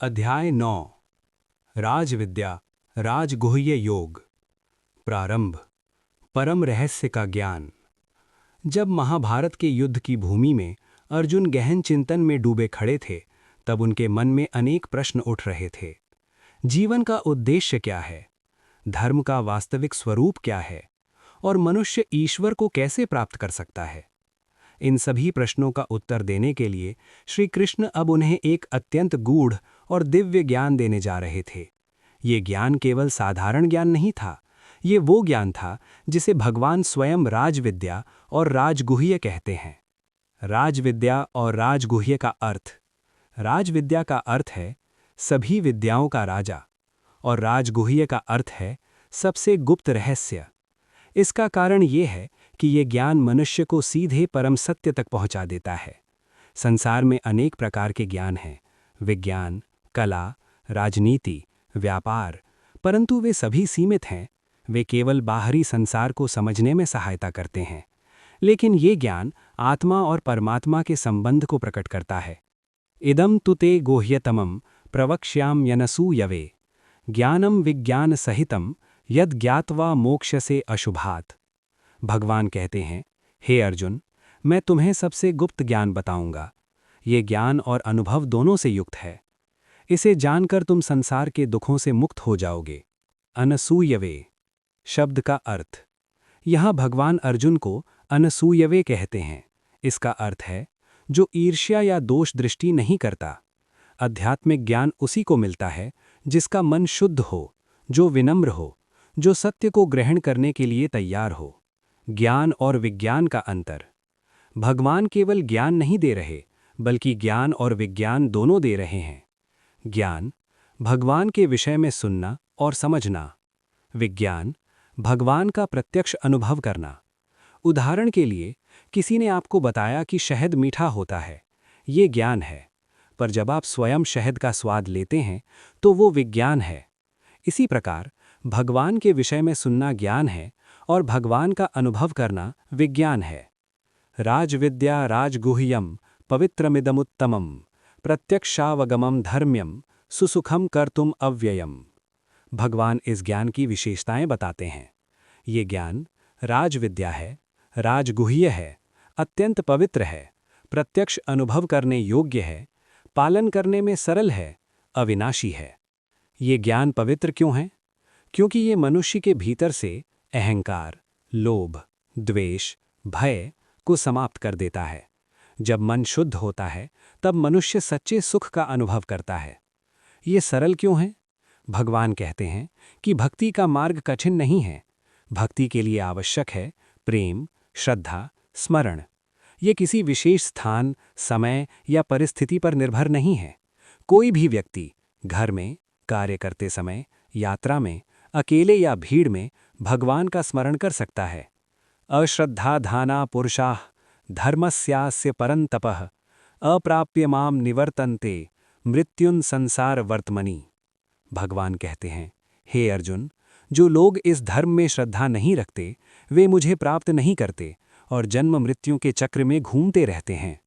अध्याय 9 राजविद्या राजगुह्य योग। प्रारंभ। परम रहस्य का ज्ञान। जब महाभारत के युद्ध की भूमि में अर्जुन गहन चिंतन में डूबे खड़े थे, तब उनके मन में अनेक प्रश्न उठ रहे थे। जीवन का उद्देश्य क्या है? धर्म का वास्तविक स्वरूप क्या है? और मनुष्य ईश्वर को कैसे प्राप्त कर सकता है? इन सभी प्रश्नों का उत्तर देने के लिए श्री कृष्ण अब उन्हें एक अत्यंत गूढ़ और दिव्य ज्ञान देने जा रहे थे। ये ज्ञान केवल साधारण ज्ञान नहीं था, ये वो ज्ञान था जिसे भगवान स्वयं राजविद्या और राजगुह्य कहते हैं। राजविद्या और राजगुह्य का अर्थ। राजविद्या का अर्थ है सभी विद्याओं का राजा, और राजगुह्य का अर्थ है सबसे गुप्त रहस्य। इसका कारण ये है कि ये ज्ञान मनुष्य को सीधे परम सत्य तक पहुंचा देता है। संसार में अनेक प्रकार के ज्ञान हैं, विज्ञान, कला, राजनीति, व्यापार, परंतु वे सभी सीमित हैं। वे केवल बाहरी संसार को समझने में सहायता करते हैं, लेकिन ये ज्ञान आत्मा और परमात्मा के संबंध को प्रकट करता है। इदं तु ते गुह्यतमं प्रवक्ष्याम्यनसूयवे ज्ञानम विज्ञान सहितम यद ज्ञात्वा मोक्षसे अशुभात्। भगवान कहते हैं, हे अर्जुन, मैं तुम्हें सबसे गुप्त ज्ञान बताऊंगा। ये ज्ञान और अनुभव दोनों से युक्त है। इसे जानकर तुम संसार के दुखों से मुक्त हो जाओगे। अनसूयवे शब्द का अर्थ। यहाँ भगवान अर्जुन को अनसूयवे कहते हैं। इसका अर्थ है जो ईर्ष्या या दोष दृष्टि नहीं करता। आध्यात्मिक ज्ञान उसी को मिलता है जिसका मन शुद्ध हो, जो विनम्र हो, जो सत्य को ग्रहण करने के लिए तैयार हो। ज्ञान और विज्ञान का अंतर। भगवान केवल ज्ञान नहीं दे रहे, बल्कि ज्ञान और विज्ञान दोनों दे रहे हैं। ज्ञान भगवान के विषय में सुनना और समझना। विज्ञान भगवान का प्रत्यक्ष अनुभव करना। उदाहरण के लिए, किसी ने आपको बताया कि शहद मीठा होता है, ये ज्ञान है, पर जब आप स्वयं शहद का स्वाद लेते हैं तो वो विज्ञान है। इसी प्रकार भगवान के विषय में सुनना ज्ञान है और भगवान का अनुभव करना विज्ञान है। राजविद्या राजगुह्यम पवित्रमिदमुत्तमम् प्रत्यक्षावगमं धर्म्यम सुसुखम कर्तुम अव्ययम्। भगवान इस ज्ञान की विशेषताएं बताते हैं। ये ज्ञान राजविद्या है, राजगुह्य है, अत्यंत पवित्र है, प्रत्यक्ष अनुभव करने योग्य है, पालन करने में सरल है, अविनाशी है। ये ज्ञान पवित्र क्यों है? क्योंकि ये मनुष्य के भीतर से अहंकार, लोभ, द्वेष, भय को समाप्त कर देता है। जब मन शुद्ध होता है, तब मनुष्य सच्चे सुख का अनुभव करता है। ये सरल क्यों है? भगवान कहते हैं कि भक्ति का मार्ग कठिन नहीं है। भक्ति के लिए आवश्यक है प्रेम, श्रद्धा, स्मरण। ये किसी विशेष स्थान, समय या परिस्थिति पर निर्भर नहीं है। कोई भी व्यक्ति घर में, कार्य करते समय, यात्रा में, अकेले या भीड़ में भगवान का स्मरण कर सकता है। अश्रद्धाधाना पुरुषाः धर्मस्यास्य परन्तपः अप्राप्य माम निवर्तन्ते मृत्युन संसार वर्तमनि। भगवान कहते हैं, हे अर्जुन, जो लोग इस धर्म में श्रद्धा नहीं रखते, वे मुझे प्राप्त नहीं करते और जन्म मृत्यु के चक्र में घूमते रहते हैं।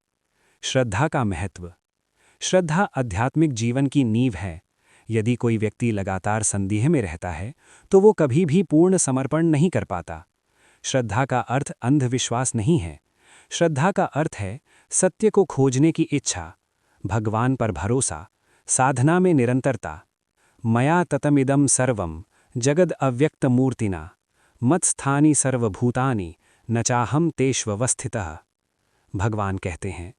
श्रद्धा का महत्व। श्रद्धा आध्यात्मिक जीवन की नींव है। यदि कोई व्यक्ति लगातार संदेह में रहता है, तो वो कभी भी पूर्ण समर्पण नहीं कर पाता। श्रद्धा का अर्थ अंधविश्वास नहीं है। श्रद्धा का अर्थ है सत्य को खोजने की इच्छा, भगवान पर भरोसा, साधना में निरंतरता। मया ततमिदं सर्वं जगद अव्यक्त मूर्तिना मत्स्थानि सर्वभूतानि न चाहम तेष्वस्थितः। भगवान कहते हैं,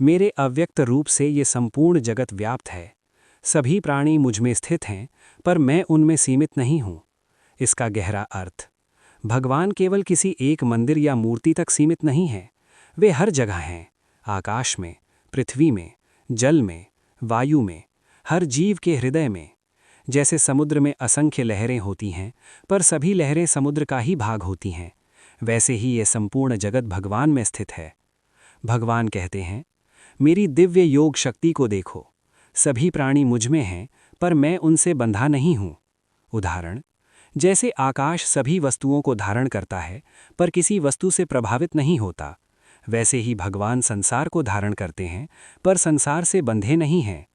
मेरे अव्यक्त रूप से ये संपूर्ण जगत व्याप्त है। सभी प्राणी मुझमें स्थित हैं, पर मैं उनमें सीमित नहीं हूँ। इसका गहरा अर्थ। भगवान केवल किसी एक मंदिर या मूर्ति तक सीमित नहीं हैं। वे हर जगह हैं, आकाश में, पृथ्वी में, जल में, वायु में, हर जीव के हृदय में। जैसे समुद्र में असंख्य लहरें होती हैं, पर सभी लहरें समुद्र का ही भाग होती हैं, वैसे ही ये संपूर्ण जगत भगवान में स्थित है। भगवान कहते हैं, मेरी दिव्य योग शक्ति को देखो। सभी प्राणी मुझ में हैं, पर मैं उनसे बंधा नहीं हूँ। उदाहरण, जैसे आकाश सभी वस्तुओं को धारण करता है, पर किसी वस्तु से प्रभावित नहीं होता, वैसे ही भगवान संसार को धारण करते हैं, पर संसार से बंधे नहीं हैं।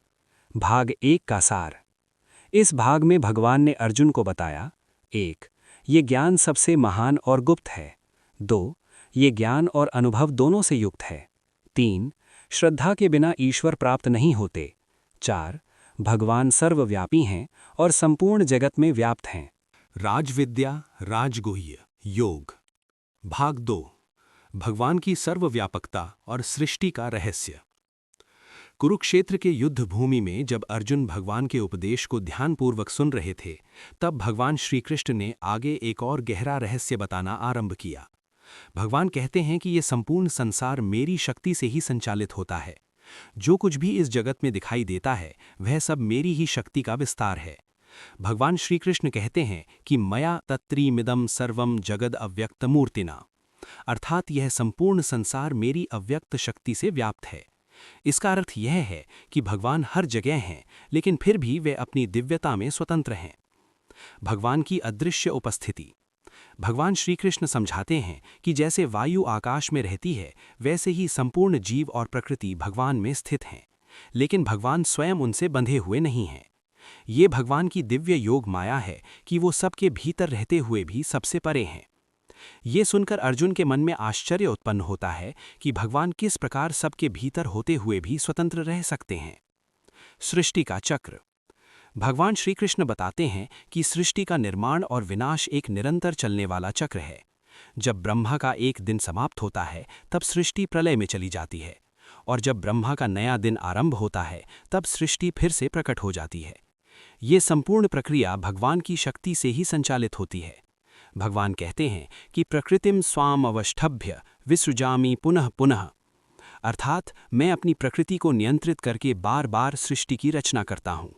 भाग 1 का सार। इस भाग में भगवान ने अर्जुन को बताया, 1. ये ज्ञान सबसे महान और गुप्त है। 2. ये ज्ञान और अनुभव दोनों से युक्त है। 3. श्रद्धा के बिना ईश्वर प्राप्त नहीं होते। 4. भगवान सर्वव्यापी हैं और संपूर्ण जगत में व्याप्त हैं। राजविद्या राजगुह्य योग भाग 2 भगवान की सर्वव्यापकता और सृष्टि का रहस्य। कुरुक्षेत्र के युद्ध भूमि में जब अर्जुन भगवान के उपदेश को ध्यानपूर्वक सुन रहे थे, तब भगवान श्री कृष्ण ने आगे एक और गहरा रहस्य बताना आरंभ किया। भगवान कहते हैं कि ये संपूर्ण संसार मेरी शक्ति से ही संचालित होता है। जो कुछ भी इस जगत में दिखाई देता है, वह सब मेरी ही शक्ति का विस्तार है। भगवान श्री कृष्ण कहते हैं कि मया तत्त्रिमिदं सर्वं जगद अव्यक्त मूर्तिना, अर्थात यह संपूर्ण संसार मेरी अव्यक्त शक्ति से व्याप्त है। इसका अर्थ यह है कि भगवान हर जगह हैं, लेकिन फिर भी वे अपनी दिव्यता में स्वतंत्र हैं। भगवान की अदृश्य उपस्थिति। भगवान श्री कृष्ण समझाते हैं कि जैसे वायु आकाश में रहती है, वैसे ही संपूर्ण जीव और प्रकृति भगवान में स्थित हैं, लेकिन भगवान स्वयं उनसे बंधे हुए नहीं हैं। ये भगवान की दिव्य योग माया है कि वो सबके भीतर रहते हुए भी सबसे परे हैं। ये सुनकर अर्जुन के मन में आश्चर्य उत्पन्न होता है कि भगवान किस प्रकार सबके भीतर होते हुए भी स्वतंत्र रह सकते हैं। सृष्टि का चक्र। भगवान श्री कृष्ण बताते हैं कि सृष्टि का निर्माण और विनाश एक निरंतर चलने वाला चक्र है। जब ब्रह्मा का एक दिन समाप्त होता है, तब सृष्टि प्रलय में चली जाती है, और जब ब्रह्मा का नया दिन आरंभ होता है, तब सृष्टि फिर से प्रकट हो जाती है। ये संपूर्ण प्रक्रिया भगवान की शक्ति से ही संचालित होती है। भगवान कहते हैं कि प्रकृतिम स्वाम अवष्टभ्य विसृजामि पुनः पुनः, अर्थात मैं अपनी प्रकृति को नियंत्रित करके बार बार सृष्टि की रचना करता हूँ।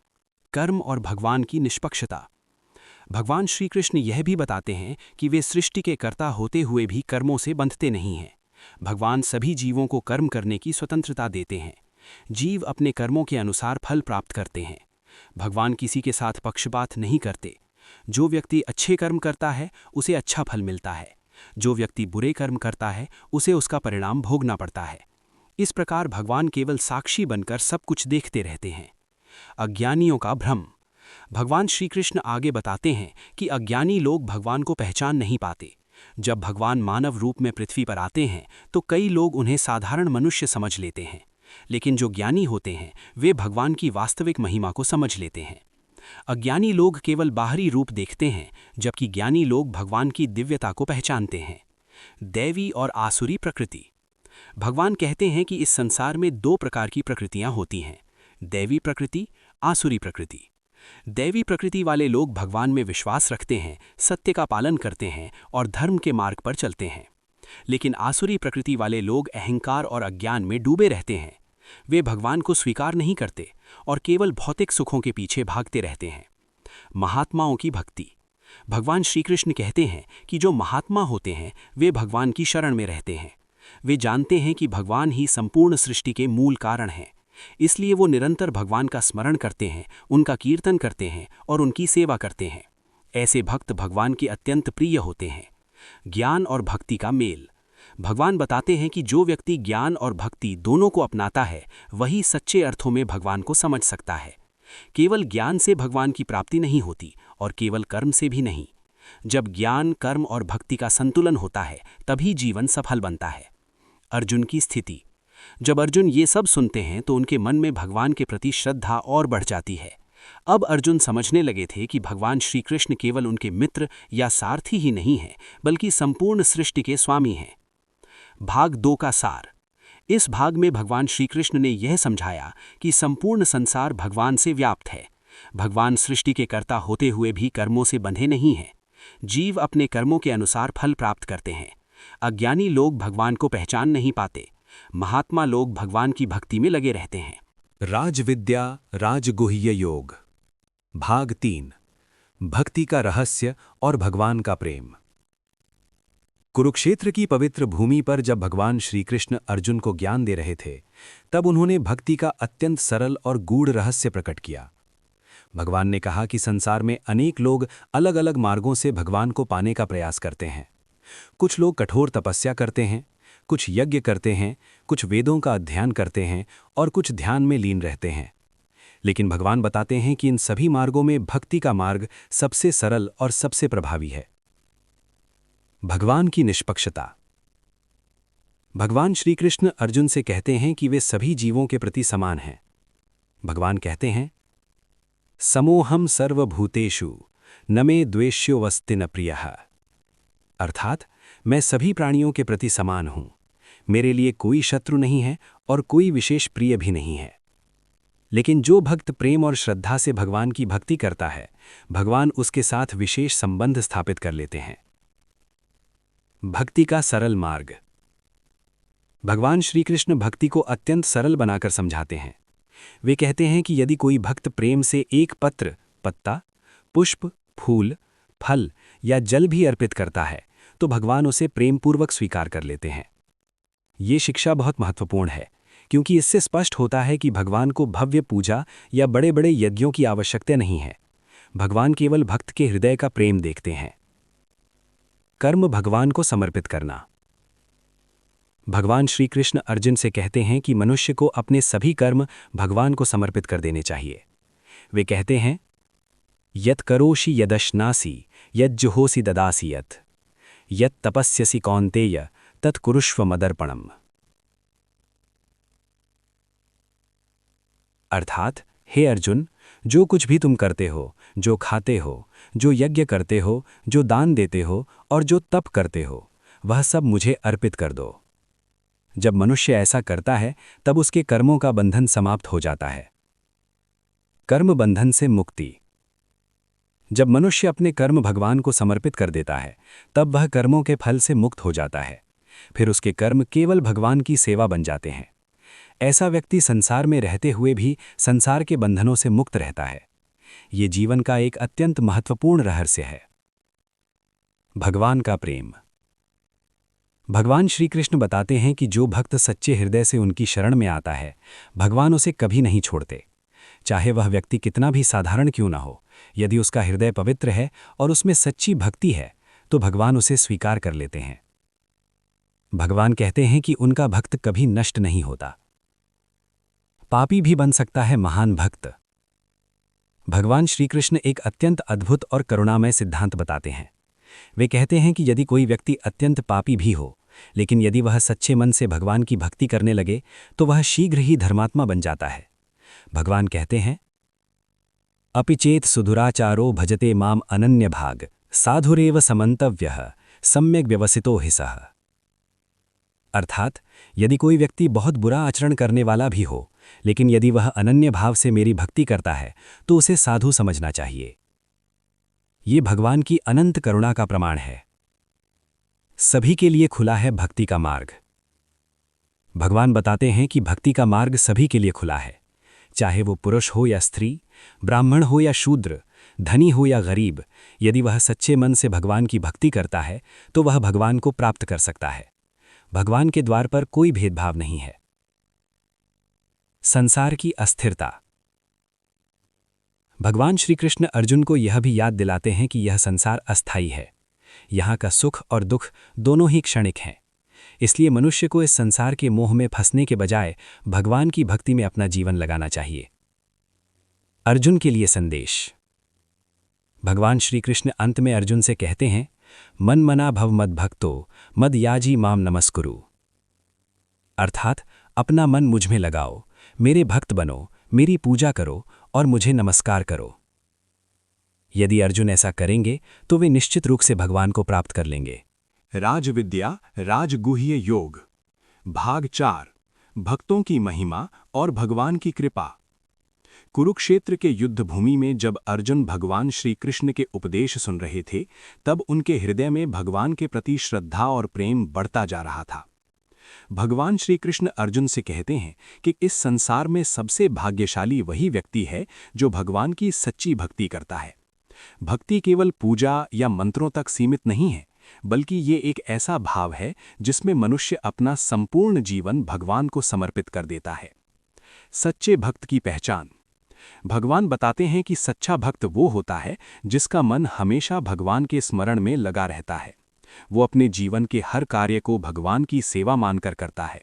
कर्म और भगवान की निष्पक्षता। भगवान श्री कृष्ण यह भी बताते हैं कि वे सृष्टि के कर्ता होते हुए भी कर्मों से बंधते नहीं हैं। भगवान सभी जीवों को कर्म करने की स्वतंत्रता देते हैं। जीव अपने कर्मों के अनुसार फल प्राप्त करते हैं। भगवान किसी के साथ पक्षपात नहीं करते। जो व्यक्ति अच्छे कर्म करता है, उसे अच्छा फल मिलता है। जो व्यक्ति बुरे कर्म करता है, उसे उसका परिणाम भोगना पड़ता है। इस प्रकार भगवान केवल साक्षी बनकर सब कुछ देखते रहते हैं। अज्ञानियों का भ्रम। भगवान श्री कृष्ण आगे बताते हैं कि अज्ञानी लोग भगवान को पहचान नहीं पाते। जब भगवान मानव रूप में पृथ्वी पर आते हैं, तो कई लोग उन्हें साधारण मनुष्य समझ लेते हैं, लेकिन जो ज्ञानी होते हैं, वे भगवान की वास्तविक महिमा को समझ लेते हैं। अज्ञानी लोग केवल बाहरी रूप देखते हैं, जबकि ज्ञानी लोग भगवान की दिव्यता को पहचानते हैं। दैवी और आसुरी प्रकृति। भगवान कहते हैं कि इस संसार में दो प्रकार की प्रकृतियां होती हैं, दैवी प्रकृति, आसुरी प्रकृति। दैवी प्रकृति वाले लोग भगवान में विश्वास रखते हैं, सत्य का पालन करते हैं और धर्म के मार्ग पर चलते हैं। लेकिन आसुरी प्रकृति वाले लोग अहंकार और अज्ञान में डूबे रहते हैं। वे भगवान को स्वीकार नहीं करते और केवल भौतिक सुखों के पीछे भागते रहते हैं। महात्माओं की भक्ति। भगवान श्री कृष्ण कहते हैं कि जो महात्मा होते हैं, वे भगवान की शरण में रहते हैं। वे जानते हैं कि भगवान ही संपूर्ण सृष्टि के मूल कारण हैं, इसलिए वो निरंतर भगवान का स्मरण करते हैं, उनका कीर्तन करते हैं और उनकी सेवा करते हैं। ऐसे भक्त भगवान के अत्यंत प्रिय होते हैं। ज्ञान और भक्ति का मेल। भगवान बताते हैं कि जो व्यक्ति ज्ञान और भक्ति दोनों को अपनाता है, वही सच्चे अर्थों में भगवान को समझ सकता है। केवल ज्ञान से भगवान की प्राप्ति नहीं होती और केवल कर्म से भी नहीं। जब ज्ञान, कर्म और भक्ति का संतुलन होता है, तभी जीवन सफल बनता है। अर्जुन की स्थिति। जब अर्जुन ये सब सुनते हैं, तो उनके मन में भगवान के प्रति श्रद्धा और बढ़ जाती है। अब अर्जुन समझने लगे थे कि भगवान श्री कृष्ण केवल उनके मित्र या सारथी ही नहीं हैं, बल्कि संपूर्ण सृष्टि के स्वामी हैं। भाग 2 का सार। इस भाग में भगवान श्री कृष्ण ने यह समझाया कि संपूर्ण संसार भगवान से व्याप्त है। भगवान सृष्टि के कर्ता होते हुए भी कर्मों से बंधे नहीं हैं। जीव अपने कर्मों के अनुसार फल प्राप्त करते हैं। अज्ञानी लोग भगवान को पहचान नहीं पाते। महात्मा लोग भगवान की भक्ति में लगे रहते हैं। राजविद्या राजगुह्य योग भाग 3 भक्ति का रहस्य और भगवान का प्रेम। कुरुक्षेत्र की पवित्र भूमि पर जब भगवान श्री कृष्ण अर्जुन को ज्ञान दे रहे थे, तब उन्होंने भक्ति का अत्यंत सरल और गूढ़ रहस्य प्रकट किया। भगवान ने कहा कि संसार में अनेक लोग अलग अलग मार्गों से भगवान को पाने का प्रयास करते हैं। कुछ लोग कठोर तपस्या करते हैं, कुछ यज्ञ करते हैं, कुछ वेदों का अध्ययन करते हैं और कुछ ध्यान में लीन रहते हैं। लेकिन भगवान बताते हैं कि इन सभी मार्गों में भक्ति का मार्ग सबसे सरल और सबसे प्रभावी है। भगवान की निष्पक्षता। भगवान श्री कृष्ण अर्जुन से कहते हैं कि वे सभी जीवों के प्रति समान हैं। भगवान कहते हैं, समोहम सर्वभूतेषु न मे द्वेष्योऽस्ति न प्रियः। अर्थात मैं सभी प्राणियों के प्रति समान हूं, मेरे लिए कोई शत्रु नहीं है और कोई विशेष प्रिय भी नहीं है। लेकिन जो भक्त प्रेम और श्रद्धा से भगवान की भक्ति करता है, भगवान उसके साथ विशेष संबंध स्थापित कर लेते हैं। भक्ति का सरल मार्ग। भगवान श्री कृष्ण भक्ति को अत्यंत सरल बनाकर समझाते हैं। वे कहते हैं कि यदि कोई भक्त प्रेम से एक पत्र, पत्ता, पुष्प, फूल, फल या जल भी अर्पित करता है तो भगवान उसे प्रेमपूर्वक स्वीकार कर लेते हैं। ये शिक्षा बहुत महत्वपूर्ण है, क्योंकि इससे स्पष्ट होता है कि भगवान को भव्य पूजा या बड़े बड़े यज्ञों की आवश्यकता नहीं है। भगवान केवल भक्त के हृदय का प्रेम देखते हैं। कर्म भगवान को समर्पित करना। भगवान श्री कृष्ण अर्जुन से कहते हैं कि मनुष्य को अपने सभी कर्म भगवान को समर्पित कर देने चाहिए। वे कहते हैं, यत् करोषि यदश्नासि यज्जुहोसि ददासि यत् तपस्यसि कौन्तेय तत् कुरुष्व मदर्पणम्। अर्थात, हे अर्जुन, जो कुछ भी तुम करते हो, जो खाते हो, जो यज्ञ करते हो, जो दान देते हो और जो तप करते हो, वह सब मुझे अर्पित कर दो। जब मनुष्य ऐसा करता है तब उसके कर्मों का बंधन समाप्त हो जाता है। कर्म बंधन से मुक्ति। जब मनुष्य अपने कर्म भगवान को समर्पित कर देता है तब वह कर्मों के फल से मुक्त हो जाता है। फिर उसके कर्म केवल भगवान की सेवा बन जाते हैं। ऐसा व्यक्ति संसार में रहते हुए भी संसार के बंधनों से मुक्त रहता है। ये जीवन का एक अत्यंत महत्वपूर्ण रहस्य है। भगवान का प्रेम। भगवान श्री कृष्ण बताते हैं कि जो भक्त सच्चे हृदय से उनकी शरण में आता है, भगवान उसे कभी नहीं छोड़ते। चाहे वह व्यक्ति कितना भी साधारण क्यों न हो, यदि उसका हृदय पवित्र है और उसमें सच्ची भक्ति है तो भगवान उसे स्वीकार कर लेते हैं। भगवान कहते हैं कि उनका भक्त कभी नष्ट नहीं होता। पापी भी बन सकता है महान भक्त। भगवान श्री कृष्ण एक अत्यंत अद्भुत और करुणामय सिद्धांत बताते हैं। वे कहते हैं कि यदि कोई व्यक्ति अत्यंत पापी भी हो, लेकिन यदि वह सच्चे मन से भगवान की भक्ति करने लगे तो वह शीघ्र ही धर्मात्मा बन जाता है। भगवान कहते हैं, अपि चेत सुदुराचारो भजते माम अनन्य भाग साधुरेव समन्तव्यः सम्यक व्यवसितो हि सः। अर्थात, यदि कोई व्यक्ति बहुत बुरा आचरण करने वाला भी हो, लेकिन यदि वह अनन्य भाव से मेरी भक्ति करता है तो उसे साधु समझना चाहिए। ये भगवान की अनंत करुणा का प्रमाण है। सभी के लिए खुला है भक्ति का मार्ग। भगवान बताते हैं कि भक्ति का मार्ग सभी के लिए खुला है, चाहे वो पुरुष हो या स्त्री, ब्राह्मण हो या शूद्र, धनी हो या गरीब। यदि वह सच्चे मन से भगवान की भक्ति करता है तो वह भगवान को प्राप्त कर सकता है। भगवान के द्वार पर कोई भेदभाव नहीं है। संसार की अस्थिरता। भगवान श्री कृष्ण अर्जुन को यह भी याद दिलाते हैं कि यह संसार अस्थायी है। यहाँ का सुख और दुख दोनों ही क्षणिक हैं। इसलिए मनुष्य को इस संसार के मोह में फंसने के बजाय भगवान की भक्ति में अपना जीवन लगाना चाहिए। अर्जुन के लिए संदेश। भगवान श्री कृष्ण अंत में अर्जुन से कहते हैं, मन मना भव मद भक्तो मद याजी माम नमस्कुरु। अर्थात, अपना मन मुझ में लगाओ, मेरे भक्त बनो, मेरी पूजा करो और मुझे नमस्कार करो। यदि अर्जुन ऐसा करेंगे तो वे निश्चित रूप से भगवान को प्राप्त कर लेंगे। राजविद्या राजगुह्य योग भाग 4 भक्तों की महिमा और भगवान की कृपा। कुरुक्षेत्र के युद्ध भूमि में जब अर्जुन भगवान श्री कृष्ण के उपदेश सुन रहे थे, तब उनके हृदय में भगवान के प्रति श्रद्धा और प्रेम बढ़ता जा रहा था। भगवान श्री कृष्ण अर्जुन से कहते हैं कि इस संसार में सबसे भाग्यशाली वही व्यक्ति है जो भगवान की सच्ची भक्ति करता है। भक्ति केवल पूजा या मंत्रों तक सीमित नहीं है, बल्कि ये एक ऐसा भाव है जिसमें मनुष्य अपना संपूर्ण जीवन भगवान को समर्पित कर देता है। सच्चे भक्त की पहचान। भगवान बताते हैं कि सच्चा भक्त वो होता है जिसका मन हमेशा भगवान के स्मरण में लगा रहता है। वो अपने जीवन के हर कार्य को भगवान की सेवा मानकर करता है।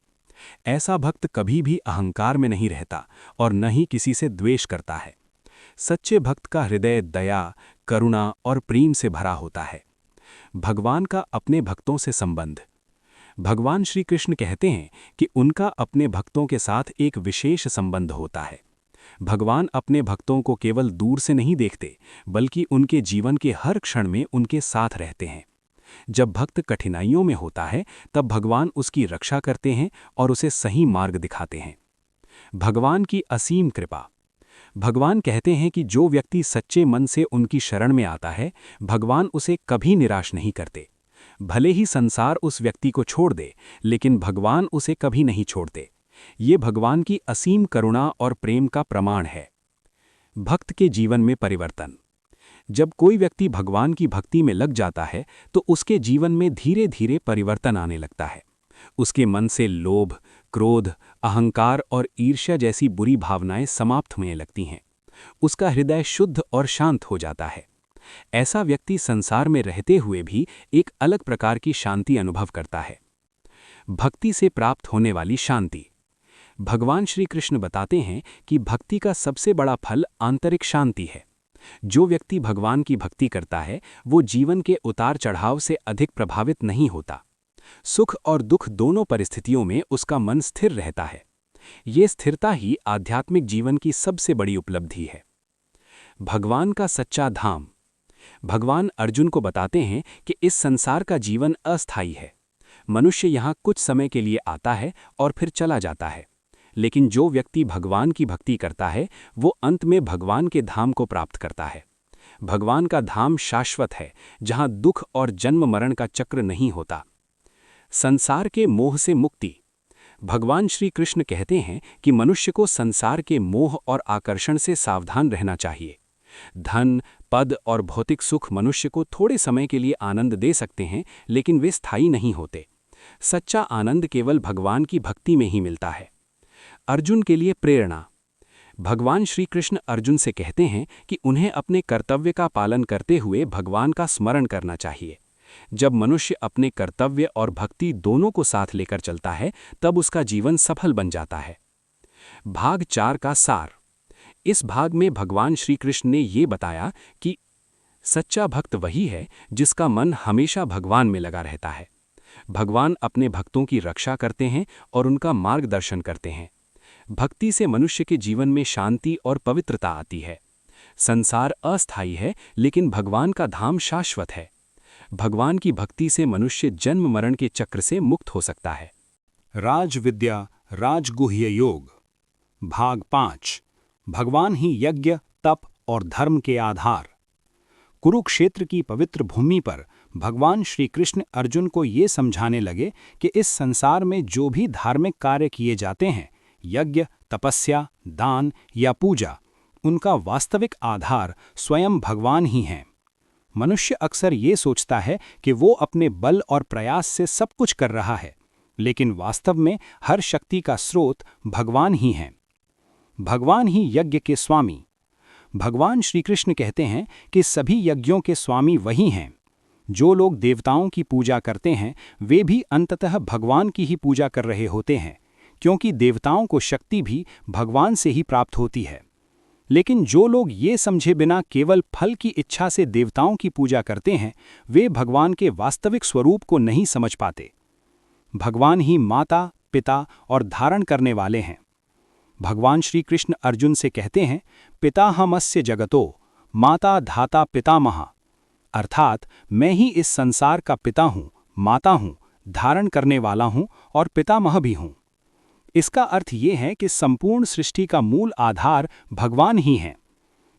ऐसा भक्त कभी भी अहंकार में नहीं रहता और न ही किसी से द्वेष करता है। सच्चे भक्त का हृदय दया, करुणा और प्रेम से भरा होता है। भगवान का अपने भक्तों से संबंध। भगवान श्री कृष्ण कहते हैं कि उनका अपने भक्तों के साथ एक विशेष संबंध होता है। भगवान अपने भक्तों को केवल दूर से नहीं देखते, बल्कि उनके जीवन के हर क्षण में उनके साथ रहते हैं। जब भक्त कठिनाइयों में होता है, तब भगवान उसकी रक्षा करते हैं और उसे सही मार्ग दिखाते हैं। भगवान की असीम कृपा। भगवान कहते हैं कि जो व्यक्ति सच्चे मन से उनकी शरण में आता है, भगवान उसे कभी निराश नहीं करते। भले ही संसार उस व्यक्ति को छोड़ दे, लेकिन भगवान उसे कभी नहीं छोड़ते। ये भगवान की असीम करुणा और प्रेम का प्रमाण है। भक्त के जीवन में परिवर्तन। जब कोई व्यक्ति भगवान की भक्ति में लग जाता है, तो उसके जीवन में धीरे धीरे परिवर्तन आने लगता है। उसके मन से लोभ, क्रोध, अहंकार और ईर्ष्या जैसी बुरी भावनाएं समाप्त होने लगती हैं। उसका हृदय शुद्ध और शांत हो जाता है। ऐसा व्यक्ति संसार में रहते हुए भी एक अलग प्रकार की शांति अनुभव करता है। भक्ति से प्राप्त होने वाली शांति। भगवान श्री कृष्ण बताते हैं कि भक्ति का सबसे बड़ा फल आंतरिक शांति है। जो व्यक्ति भगवान की भक्ति करता है, वो जीवन के उतार चढ़ाव से अधिक प्रभावित नहीं होता। सुख और दुख दोनों परिस्थितियों में उसका मन स्थिर रहता है। ये स्थिरता ही आध्यात्मिक जीवन की सबसे बड़ी उपलब्धि है। भगवान का सच्चा धाम। भगवान अर्जुन को बताते हैं कि इस संसार का जीवन अस्थायी है। मनुष्य यहाँ कुछ समय के लिए आता है और फिर चला जाता है, लेकिन जो व्यक्ति भगवान की भक्ति करता है, वो अंत में भगवान के धाम को प्राप्त करता है। भगवान का धाम शाश्वत है, जहाँ दुख और जन्म मरण का चक्र नहीं होता। संसार के मोह से मुक्ति। भगवान श्री कृष्ण कहते हैं कि मनुष्य को संसार के मोह और आकर्षण से सावधान रहना चाहिए। धन, पद और भौतिक सुख मनुष्य को थोड़े समय के लिए आनंद दे सकते हैं, लेकिन वे स्थायी नहीं होते। सच्चा आनंद केवल भगवान की भक्ति में ही मिलता है। अर्जुन के लिए प्रेरणा। भगवान श्री कृष्ण अर्जुन से कहते हैं कि उन्हें अपने कर्तव्य का पालन करते हुए भगवान का स्मरण करना चाहिए। जब मनुष्य अपने कर्तव्य और भक्ति दोनों को साथ लेकर चलता है, तब उसका जीवन सफल बन जाता है। भाग 4 का सार। इस भाग में भगवान श्री कृष्ण ने ये बताया कि सच्चा भक्त वही है जिसका मन हमेशा भगवान में लगा रहता है। भगवान अपने भक्तों की रक्षा करते हैं और उनका मार्गदर्शन करते हैं। भक्ति से मनुष्य के जीवन में शांति और पवित्रता आती है। संसार अस्थायी है, लेकिन भगवान का धाम शाश्वत है। भगवान की भक्ति से मनुष्य जन्म मरण के चक्र से मुक्त हो सकता है। राजविद्या राजगुह्य योग। भाग 5। भगवान ही यज्ञ, तप और धर्म के आधार। कुरुक्षेत्र की पवित्र भूमि पर भगवान श्री कृष्ण अर्जुन को ये समझाने लगे कि इस संसार में जो भी धार्मिक कार्य किए जाते हैं, यज्ञ, तपस्या, दान या पूजा, उनका वास्तविक आधार स्वयं भगवान ही हैं। मनुष्य अक्सर ये सोचता है कि वो अपने बल और प्रयास से सब कुछ कर रहा है, लेकिन वास्तव में हर शक्ति का स्रोत भगवान ही हैं। भगवान ही यज्ञ के स्वामी। भगवान श्री कृष्ण कहते हैं कि सभी यज्ञों के स्वामी वही हैं। जो लोग देवताओं की पूजा करते हैं, वे भी अंततः भगवान की ही पूजा कर रहे होते हैं, क्योंकि देवताओं को शक्ति भी भगवान से ही प्राप्त होती है। लेकिन जो लोग ये समझे बिना केवल फल की इच्छा से देवताओं की पूजा करते हैं, वे भगवान के वास्तविक स्वरूप को नहीं समझ पाते। भगवान ही माता, पिता और धारण करने वाले हैं। भगवान श्री कृष्ण अर्जुन से कहते हैं, पिता हमस्य जगतो, माता धाता पितामह। अर्थात मैं ही इस संसार का पिता हूँ, माता हूँ, धारण करने वाला हूँ और पितामह भी हूँ। इसका अर्थ ये है कि संपूर्ण सृष्टि का मूल आधार भगवान ही हैं।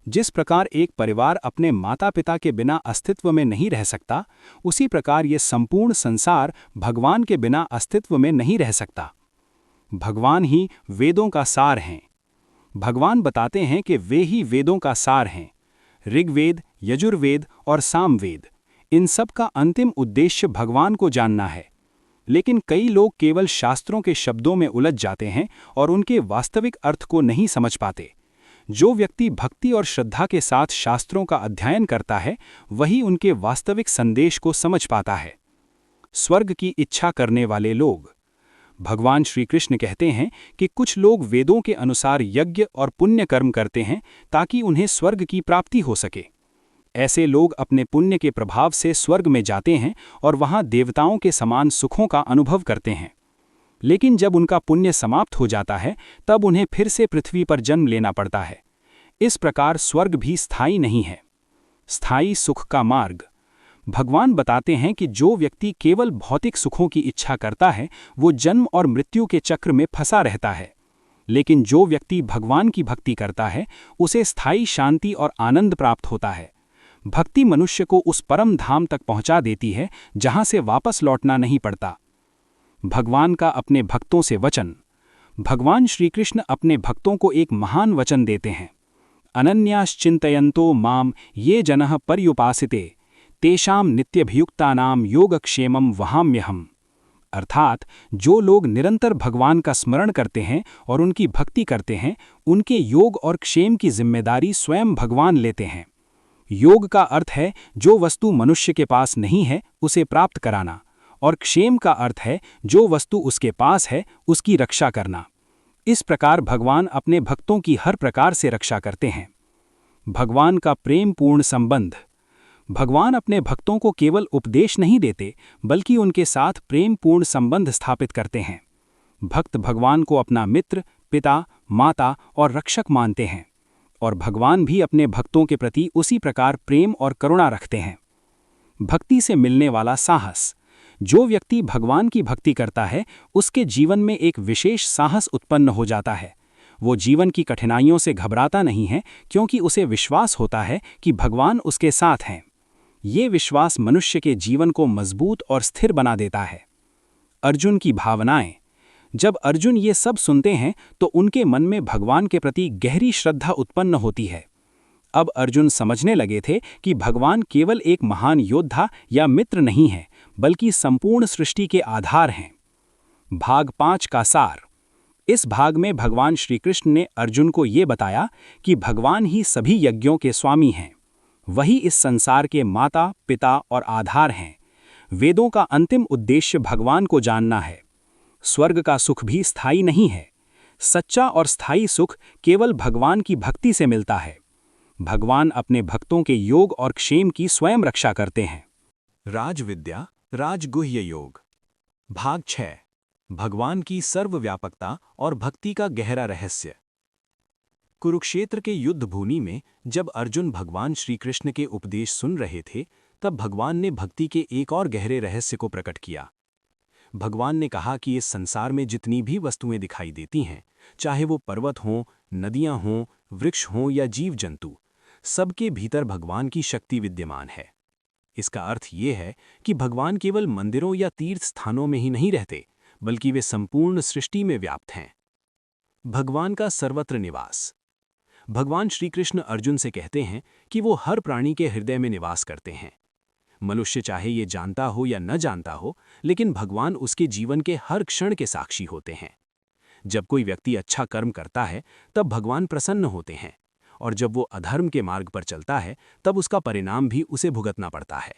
जिस प्रकार एक परिवार अपने माता पिता के बिना अस्तित्व में नहीं रह सकता, उसी प्रकार ये संपूर्ण संसार भगवान के बिना अस्तित्व में नहीं रह सकता। भगवान ही वेदों का सार हैं। भगवान बताते हैं कि वे ही वेदों का सार हैं। ऋग्वेद, यजुर्वेद और सामवेद, इन सब का अंतिम उद्देश्य भगवान को जानना है। लेकिन कई लोग केवल शास्त्रों के शब्दों में उलझ जाते हैं और उनके वास्तविक अर्थ को नहीं समझ पाते। जो व्यक्ति भक्ति और श्रद्धा के साथ शास्त्रों का अध्ययन करता है, वही उनके वास्तविक संदेश को समझ पाता है। स्वर्ग की इच्छा करने वाले लोग। भगवान श्री कृष्ण कहते हैं कि कुछ लोग वेदों के अनुसार यज्ञ और पुण्य कर्म करते हैं ताकि उन्हें स्वर्ग की प्राप्ति हो सके। ऐसे लोग अपने पुण्य के प्रभाव से स्वर्ग में जाते हैं और वहां देवताओं के समान सुखों का अनुभव करते हैं। लेकिन जब उनका पुण्य समाप्त हो जाता है तब उन्हें फिर से पृथ्वी पर जन्म लेना पड़ता है। इस प्रकार स्वर्ग भी स्थायी नहीं है। स्थायी सुख का मार्ग। भगवान बताते हैं कि जो व्यक्ति केवल भौतिक सुखों की इच्छा करता है वो जन्म और मृत्यु के चक्र में फंसा रहता है। लेकिन जो व्यक्ति भगवान की भक्ति करता है उसे स्थायी शांति और आनंद प्राप्त होता है। भक्ति मनुष्य को उस परम धाम तक पहुंचा देती है जहां से वापस लौटना नहीं पड़ता। भगवान का अपने भक्तों से वचन। भगवान श्री कृष्ण अपने भक्तों को एक महान वचन देते हैं। अनन्याश्चिन्तयन्तो माम ये जनः पर्युपासिते तेषां नित्यभियुक्तानां योगक्षेमं वहाम्यहम्। अर्थात जो लोग निरंतर भगवान का स्मरण करते हैं और उनकी भक्ति करते हैं उनके योग और क्षेम की जिम्मेदारी स्वयं भगवान लेते हैं। योग का अर्थ है जो वस्तु मनुष्य के पास नहीं है उसे प्राप्त कराना, और क्षेम का अर्थ है जो वस्तु उसके पास है उसकी रक्षा करना। इस प्रकार भगवान अपने भक्तों की हर प्रकार से रक्षा करते हैं। भगवान का प्रेमपूर्ण संबंध। भगवान अपने भक्तों को केवल उपदेश नहीं देते बल्कि उनके साथ प्रेमपूर्ण संबंध स्थापित करते हैं। भक्त भगवान को अपना मित्र, पिता, माता और रक्षक मानते हैं, और भगवान भी अपने भक्तों के प्रति उसी प्रकार प्रेम और करुणा रखते हैं। भक्ति से मिलने वाला साहस। जो व्यक्ति भगवान की भक्ति करता है उसके जीवन में एक विशेष साहस उत्पन्न हो जाता है। वो जीवन की कठिनाइयों से घबराता नहीं है क्योंकि उसे विश्वास होता है कि भगवान उसके साथ हैं। ये विश्वास मनुष्य के जीवन को मजबूत और स्थिर बना देता है। अर्जुन की भावनाएं। जब अर्जुन ये सब सुनते हैं तो उनके मन में भगवान के प्रति गहरी श्रद्धा उत्पन्न होती है। अब अर्जुन समझने लगे थे कि भगवान केवल एक महान योद्धा या मित्र नहीं है बल्कि संपूर्ण सृष्टि के आधार हैं। भाग 5 का सार। इस भाग में भगवान श्री कृष्ण ने अर्जुन को ये बताया कि भगवान ही सभी यज्ञों के स्वामी हैं। वही इस संसार के माता, पिता और आधार हैं। वेदों का अंतिम उद्देश्य भगवान को जानना है। स्वर्ग का सुख भी स्थायी नहीं है। सच्चा और स्थायी सुख केवल भगवान की भक्ति से मिलता है। भगवान अपने भक्तों के योग और क्षेम की स्वयं रक्षा करते हैं। राजविद्या, राजगुह्य योग। भाग 6। भगवान की सर्वव्यापकता और भक्ति का गहरा रहस्य। कुरुक्षेत्र के युद्ध भूमि में जब अर्जुन भगवान श्री कृष्ण के उपदेश सुन रहे थे तब भगवान ने भक्ति के एक और गहरे रहस्य को प्रकट किया। भगवान ने कहा कि इस संसार में जितनी भी वस्तुएं दिखाई देती हैं, चाहे वो पर्वत हों, नदियां हों, वृक्ष हों या जीव जंतु, सबके भीतर भगवान की शक्ति विद्यमान है। इसका अर्थ ये है कि भगवान केवल मंदिरों या तीर्थ स्थानों में ही नहीं रहते बल्कि वे संपूर्ण सृष्टि में व्याप्त हैं। भगवान का सर्वत्र निवास। भगवान श्री कृष्ण अर्जुन से कहते हैं कि वो हर प्राणी के हृदय में निवास करते हैं। मनुष्य चाहे ये जानता हो या न जानता हो, लेकिन भगवान उसके जीवन के हर क्षण के साक्षी होते हैं। जब कोई व्यक्ति अच्छा कर्म करता है तब भगवान प्रसन्न होते हैं, और जब वो अधर्म के मार्ग पर चलता है तब उसका परिणाम भी उसे भुगतना पड़ता है।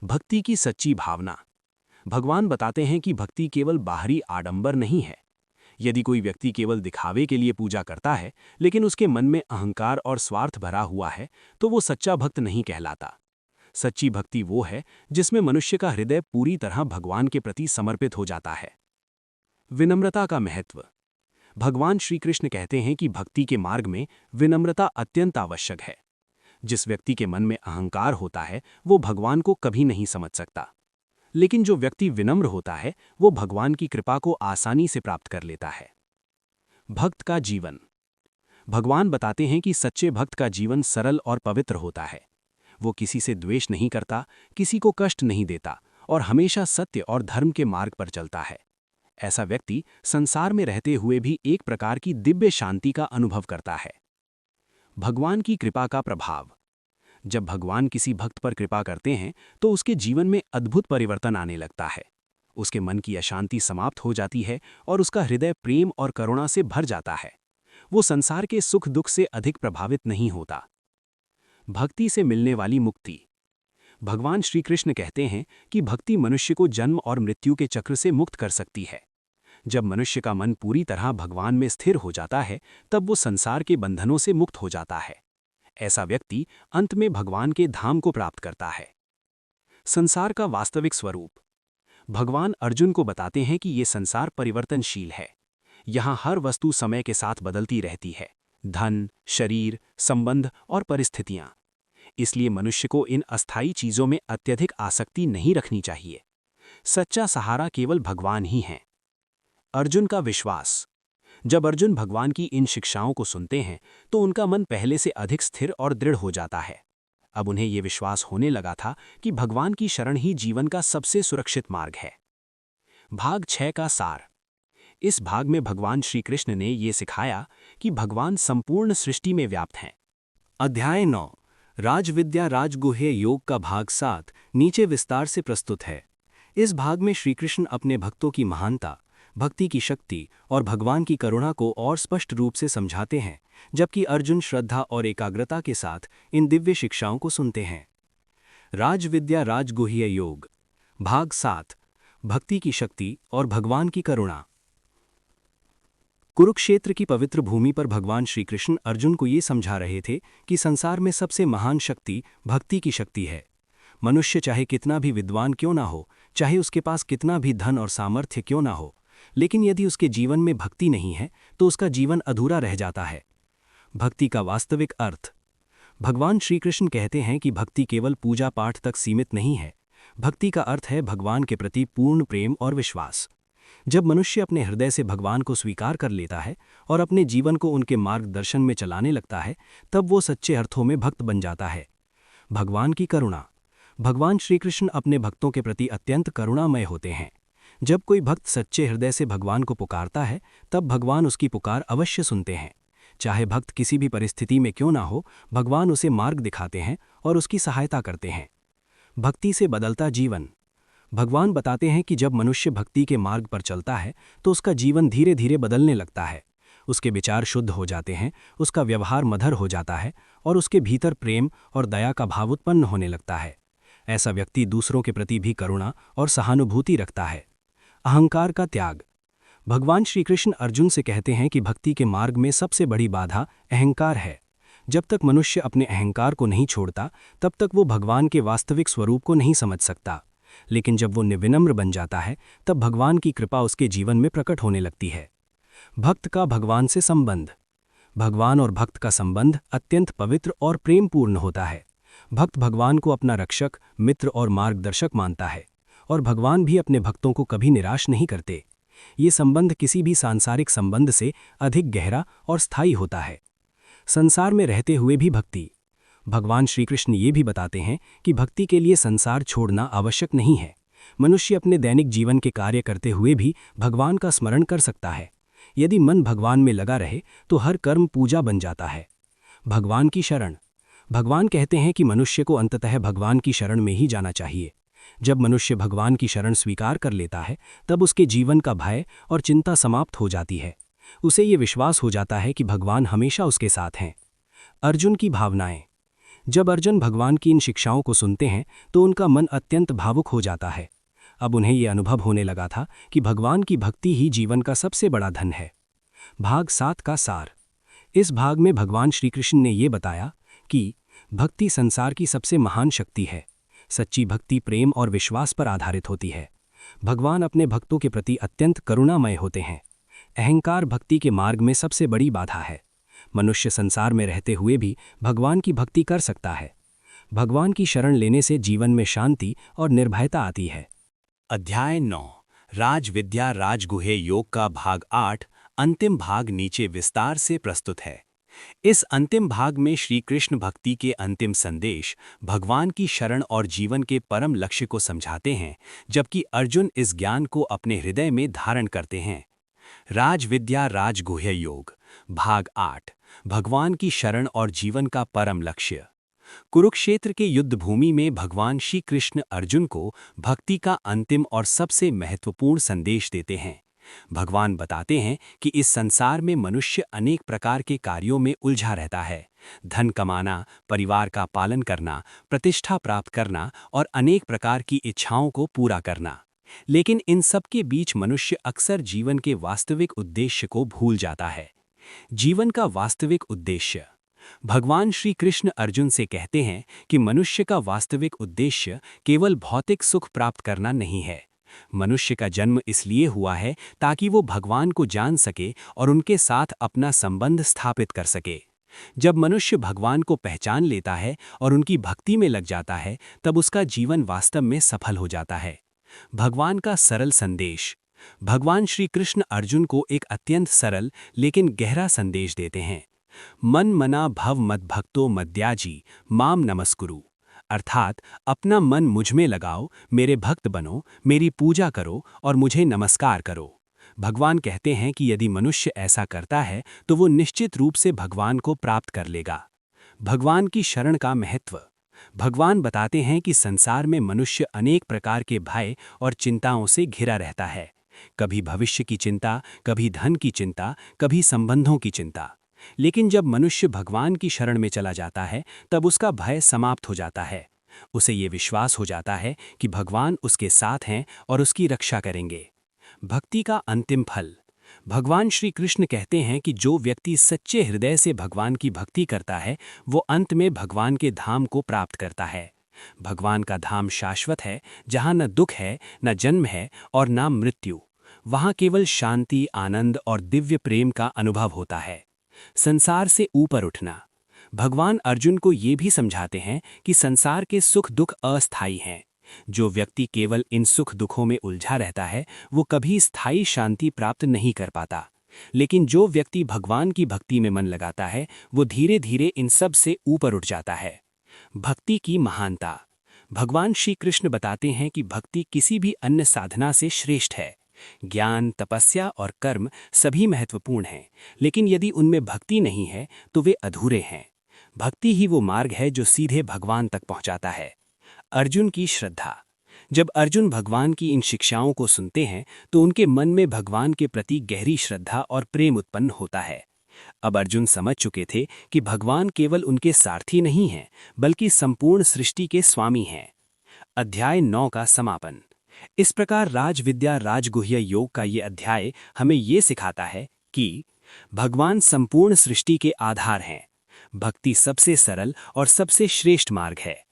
भक्ति की सच्ची भावना। भगवान बताते हैं कि भक्ति केवल बाहरी आडंबर नहीं है। यदि कोई व्यक्ति केवल दिखावे के लिए पूजा करता है लेकिन उसके मन में अहंकार और स्वार्थ भरा हुआ है तो वो सच्चा भक्त नहीं कहलाता। सच्ची भक्ति वो है जिसमें मनुष्य का हृदय पूरी तरह भगवान के प्रति समर्पित हो जाता है। विनम्रता का महत्व। भगवान श्री कृष्ण कहते हैं कि भक्ति के मार्ग में विनम्रता अत्यंत आवश्यक है। जिस व्यक्ति के मन में अहंकार होता है वो भगवान को कभी नहीं समझ सकता, लेकिन जो व्यक्ति विनम्र होता है वो भगवान की कृपा को आसानी से प्राप्त कर लेता है। भक्त का जीवन। भगवान बताते हैं कि सच्चे भक्त का जीवन सरल और पवित्र होता है। वो किसी से द्वेष नहीं करता, किसी को कष्ट नहीं देता और हमेशा सत्य और धर्म के मार्ग पर चलता है। ऐसा व्यक्ति संसार में रहते हुए भी एक प्रकार की दिव्य शांति का अनुभव करता है। भगवान की कृपा का प्रभाव। जब भगवान किसी भक्त पर कृपा करते हैं तो उसके जीवन में अद्भुत परिवर्तन आने लगता है। उसके मन की अशांति समाप्त हो जाती है और उसका हृदय प्रेम और करुणा से भर जाता है। वो संसार के सुख दुख से अधिक प्रभावित नहीं होता। भक्ति से मिलने वाली मुक्ति। भगवान श्री कृष्ण कहते हैं कि भक्ति मनुष्य को जन्म और मृत्यु के चक्र से मुक्त कर सकती है। जब मनुष्य का मन पूरी तरह भगवान में स्थिर हो जाता है तब वो संसार के बंधनों से मुक्त हो जाता है। ऐसा व्यक्ति अंत में भगवान के धाम को प्राप्त करता है। संसार का वास्तविक स्वरूप। भगवान अर्जुन को बताते हैं कि ये संसार परिवर्तनशील है। यहाँ हर वस्तु समय के साथ बदलती रहती है, धन, शरीर, संबंध और परिस्थितियां। इसलिए मनुष्य को इन अस्थायी चीजों में अत्यधिक आसक्ति नहीं रखनी चाहिए। सच्चा सहारा केवल भगवान ही हैं। अर्जुन का विश्वास। जब अर्जुन भगवान की इन शिक्षाओं को सुनते हैं तो उनका मन पहले से अधिक स्थिर और दृढ़ हो जाता है। अब उन्हें ये विश्वास होने लगा था कि भगवान की शरण ही जीवन का सबसे सुरक्षित मार्ग है। भाग 6 का सार। इस भाग में भगवान श्री कृष्ण ने ये सिखाया कि भगवान संपूर्ण सृष्टि में व्याप्त हैं। अध्याय 9 राजविद्या राजगुह्य योग का भाग 7 नीचे विस्तार से प्रस्तुत है। इस भाग में श्री कृष्ण अपने भक्तों की महानता, भक्ति की शक्ति और भगवान की करुणा को और स्पष्ट रूप से समझाते हैं, जबकि अर्जुन श्रद्धा और एकाग्रता के साथ इन दिव्य शिक्षाओं को सुनते हैं। राजविद्या राजगुह्य योग भाग 7 भक्ति की शक्ति और भगवान की करुणा। कुरुक्षेत्र की पवित्र भूमि पर भगवान श्री कृष्ण अर्जुन को ये समझा रहे थे कि संसार में सबसे महान शक्ति भक्ति की शक्ति है। मनुष्य चाहे कितना भी विद्वान क्यों ना हो, चाहे उसके पास कितना भी धन और सामर्थ्य क्यों ना हो, लेकिन यदि उसके जीवन में भक्ति नहीं है तो उसका जीवन अधूरा रह जाता है। भक्ति का वास्तविक अर्थ। भगवान श्री कृष्ण कहते हैं कि भक्ति केवल पूजा पाठ तक सीमित नहीं है। भक्ति का अर्थ है भगवान के प्रति पूर्ण प्रेम और विश्वास। जब मनुष्य अपने हृदय से भगवान को स्वीकार कर लेता है और अपने जीवन को उनके मार्गदर्शन में चलाने लगता है, तब वो सच्चे अर्थों में भक्त बन जाता है। भगवान की करुणा। भगवान श्री कृष्ण अपने भक्तों के प्रति अत्यंत करुणामय होते हैं। जब कोई भक्त सच्चे हृदय से भगवान को पुकारता है, तब भगवान उसकी पुकार अवश्य सुनते हैं। चाहे भक्त किसी भी परिस्थिति में क्यों ना हो, भगवान उसे मार्ग दिखाते हैं और उसकी सहायता करते हैं। भक्ति से बदलता जीवन। भगवान बताते हैं कि जब मनुष्य भक्ति के मार्ग पर चलता है तो उसका जीवन धीरे धीरे बदलने लगता है। उसके विचार शुद्ध हो जाते हैं, उसका व्यवहार मधुर हो जाता है और उसके भीतर प्रेम और दया का भाव उत्पन्न होने लगता है। ऐसा व्यक्ति दूसरों के प्रति भी करुणा और सहानुभूति रखता है। अहंकार का त्याग। भगवान श्री कृष्ण अर्जुन से कहते हैं कि भक्ति के मार्ग में सबसे बड़ी बाधा अहंकार है। जब तक मनुष्य अपने अहंकार को नहीं छोड़ता, तब तक वो भगवान के वास्तविक स्वरूप को नहीं समझ सकता। लेकिन जब वो विनम्र बन जाता है, तब भगवान की कृपा उसके जीवन में प्रकट होने लगती है। भक्त का भगवान से संबंध। भगवान और भक्त का संबंध अत्यंत पवित्र और प्रेमपूर्ण होता है। भक्त भगवान को अपना रक्षक, मित्र और मार्गदर्शक मानता है, और भगवान भी अपने भक्तों को कभी निराश नहीं करते। ये संबंध किसी भी सांसारिक संबंध से अधिक गहरा और स्थायी होता है। संसार में रहते हुए भी भक्ति। भगवान श्री कृष्ण ये भी बताते हैं कि भक्ति के लिए संसार छोड़ना आवश्यक नहीं है। मनुष्य अपने दैनिक जीवन के कार्य करते हुए भी भगवान का स्मरण कर सकता है। यदि मन भगवान में लगा रहे तो हर कर्म पूजा बन जाता है। भगवान की शरण। भगवान कहते हैं कि मनुष्य को अंततः भगवान की शरण में ही जाना चाहिए। जब मनुष्य भगवान की शरण स्वीकार कर लेता है, तब उसके जीवन का भय और चिंता समाप्त हो जाती है। उसे ये विश्वास हो जाता है कि भगवान हमेशा उसके साथ हैं। अर्जुन की भावनाएं। जब अर्जुन भगवान की इन शिक्षाओं को सुनते हैं तो उनका मन अत्यंत भावुक हो जाता है। अब उन्हें ये अनुभव होने लगा था कि भगवान की भक्ति ही जीवन का सबसे बड़ा धन है। भाग 7 का सार। इस भाग में भगवान श्री कृष्ण ने ये बताया कि भक्ति संसार की सबसे महान शक्ति है। सच्ची भक्ति प्रेम और विश्वास पर आधारित होती है। भगवान अपने भक्तों के प्रति अत्यंत करुणामय होते हैं। अहंकार भक्ति के मार्ग में सबसे बड़ी बाधा है। मनुष्य संसार में रहते हुए भी भगवान की भक्ति कर सकता है। भगवान की शरण लेने से जीवन में शांति और निर्भयता आती है। अध्याय 9 राजविद्या राजगुह्य योग का भाग 8 अंतिम भाग नीचे विस्तार से प्रस्तुत है। इस अंतिम भाग में श्री कृष्ण भक्ति के अंतिम संदेश, भगवान की शरण और जीवन के परम लक्ष्य को समझाते हैं, जबकि अर्जुन इस ज्ञान को अपने हृदय में धारण करते हैं। राजविद्या राजगुह्य योग भाग 8 भगवान की शरण और जीवन का परम लक्ष्य। कुरुक्षेत्र के युद्ध भूमि में भगवान श्री कृष्ण अर्जुन को भक्ति का अंतिम और सबसे महत्वपूर्ण संदेश देते हैं। भगवान बताते हैं कि इस संसार में मनुष्य अनेक प्रकार के कार्यों में उलझा रहता है। धन कमाना, परिवार का पालन करना, प्रतिष्ठा प्राप्त करना और अनेक प्रकार की इच्छाओं को पूरा करना। लेकिन इन सब के बीच मनुष्य अक्सर जीवन के वास्तविक उद्देश्य को भूल जाता है। जीवन का वास्तविक उद्देश्य। भगवान श्री कृष्ण अर्जुन से कहते हैं कि मनुष्य का वास्तविक उद्देश्य केवल भौतिक सुख प्राप्त करना नहीं है। मनुष्य का जन्म इसलिए हुआ है ताकि वो भगवान को जान सके और उनके साथ अपना संबंध स्थापित कर सके। जब मनुष्य भगवान को पहचान लेता है और उनकी भक्ति में लग जाता है, तब उसका जीवन वास्तव में सफल हो जाता है। भगवान का सरल संदेश। भगवान श्री कृष्ण अर्जुन को एक अत्यंत सरल लेकिन गहरा संदेश देते हैं। मन मना भव मद भक्तो मद्याजी माम नमस्कुरु, अर्थात अपना मन मुझ में लगाओ, मेरे भक्त बनो, मेरी पूजा करो और मुझे नमस्कार करो। भगवान कहते हैं कि यदि मनुष्य ऐसा करता है तो वो निश्चित रूप से भगवान को प्राप्त कर लेगा। भगवान की शरण का महत्व। भगवान बताते हैं कि संसार में मनुष्य अनेक प्रकार के भय और चिंताओं से घिरा रहता है। कभी भविष्य की चिंता, कभी धन की चिंता, कभी संबंधों की चिंता। लेकिन जब मनुष्य भगवान की शरण में चला जाता है, तब उसका भय समाप्त हो जाता है। उसे ये विश्वास हो जाता है कि भगवान उसके साथ हैं और उसकी रक्षा करेंगे। भक्ति का अंतिम फल। भगवान श्री कृष्ण कहते हैं कि जो व्यक्ति सच्चे हृदय से भगवान की भक्ति करता है, वो अंत में भगवान के धाम को प्राप्त करता है। भगवान का धाम शाश्वत है, जहाँ न दुख है, न जन्म है और न मृत्यु। वहाँ केवल शांति, आनंद और दिव्य प्रेम का अनुभव होता है। संसार से ऊपर उठना। भगवान अर्जुन को ये भी समझाते हैं कि संसार के सुख दुख अस्थायी हैं। जो व्यक्ति केवल इन सुख दुखों में उलझा रहता है, वो कभी स्थायी शांति प्राप्त नहीं कर पाता। लेकिन जो व्यक्ति भगवान की भक्ति में मन लगाता है, वो धीरे धीरे इन सब से ऊपर उठ जाता है। भक्ति की महानता। भगवान श्री कृष्ण बताते हैं कि भक्ति किसी भी अन्य साधना से श्रेष्ठ है। ज्ञान, तपस्या और कर्म सभी महत्वपूर्ण हैं, लेकिन यदि उनमें भक्ति नहीं है तो वे अधूरे हैं। भक्ति ही वो मार्ग है जो सीधे भगवान तक पहुंचाता है। अर्जुन की श्रद्धा। जब अर्जुन भगवान की इन शिक्षाओं को सुनते हैं तो उनके मन में भगवान के प्रति गहरी श्रद्धा और प्रेम उत्पन्न होता है। अब अर्जुन समझ चुके थे कि भगवान केवल उनके सारथी नहीं हैं, बल्कि संपूर्ण सृष्टि के स्वामी हैं। अध्याय 9 का समापन। इस प्रकार राजविद्या राजगुह्य योग का ये अध्याय हमें ये सिखाता है कि भगवान संपूर्ण सृष्टि के आधार हैं। भक्ति सबसे सरल और सबसे श्रेष्ठ मार्ग है।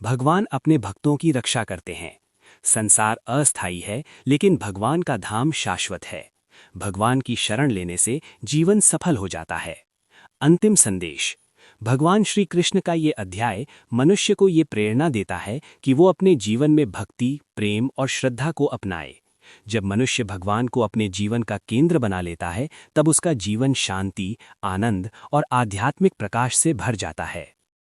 भगवान अपने भक्तों की रक्षा करते हैं। संसार अस्थायी है, लेकिन भगवान का धाम शाश्वत है। भगवान की शरण लेने से जीवन सफल हो जाता है। अंतिम संदेश। भगवान श्री कृष्ण का ये अध्याय मनुष्य को ये प्रेरणा देता है कि वो अपने जीवन में भक्ति, प्रेम और श्रद्धा को अपनाए। जब मनुष्य भगवान को अपने जीवन का केंद्र बना लेता है, तब उसका जीवन शांति, आनंद और आध्यात्मिक प्रकाश से भर जाता है।